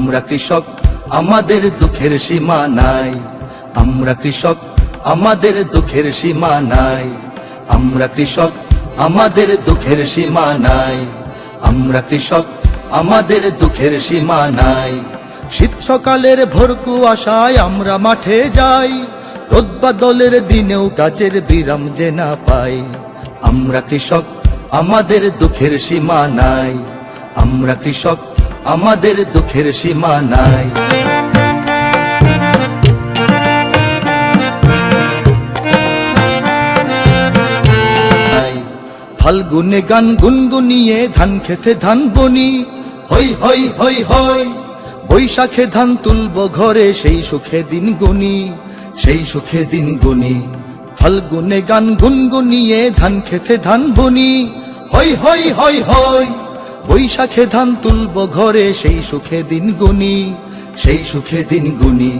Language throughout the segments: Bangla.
আমরা কৃষক, আমাদের দুঃখের সীমা নাই। আমরা কৃষক, আমাদের দুঃখের সীমা নাই। আমরা কৃষক, আমাদের দুঃখের সীমা নাই। আমরা কৃষক, আমাদের দুঃখের সীমা নাই। শীত সকালের ভোর কুয়াশায় আমরা মাঠে যাই, রোদ বাদলের দিনেও কাজের বিরাম যে না পাই। আমরা কৃষক, আমাদের দুঃখের সীমা নাই। আমরা কৃষক, আমাদের দুঃখের সীমা নাই। ফাল্গুনে গান গুনগুনিয়ে ধান খেতে ধান বনি, হই হই হই হই। বৈশাখে ধান তুলবো ঘরে, সেই সুখে দিন গুনি, সেই সুখে দিন গুনি। ফাল্গুনে গান গুনগুনিয়ে ধান খেতে ধান বনি, হই হই হই হই। বৈশাখে ধান তুলবো ঘরে, সেই সুখে দিন গুনি, সেই সুখে দিন গুনি।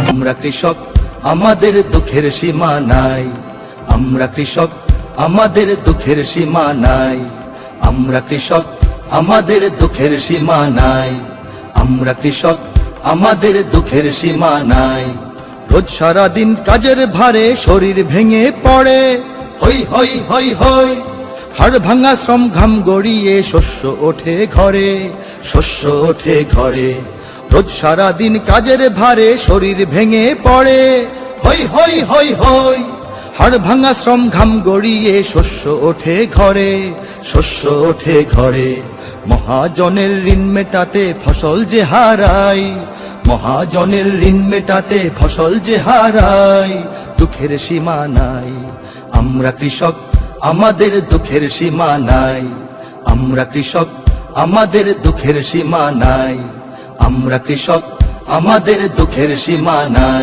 আমরা কৃষক, আমাদের দুঃখের সীমা নাই। আমরা কৃষক, আমাদের দুঃখের সীমা নাই। আমরা কৃষক, আমাদের দুঃখের সীমা নাই। আমরা কৃষক, আমাদের দুঃখের সীমা নাই। রোজ সারাদিন কাজের ভারে শরীর ভেঙে পড়ে, হই হই হই হই। হাড় ভাঙা শ্রম ঘাম গড়িয়ে শস্য ওঠে ঘরে, শস্য ওঠে ঘরে। রোজ সারাদিন কাজের ভারে শরীর ভেঙে পড়ে, হই হই হই হই। হাড় ভাঙা শ্রম ঘাম গড়িয়ে শস্য ওঠে ঘরে, শস্য ওঠে ঘরে। মহাজনের ঋণ মেটাতে ফসল যে হারাই, মহাজনের ঋণ মেটাতে ফসল যে হারাই। দুঃখের সীমা নাই। আমরা কৃষক, আমাদের দুঃখের সীমা নাই। আমরা কৃষক, আমাদের দুঃখের সীমা নাই। আমরা কৃষক, আমাদের দুঃখের সীমা নাই।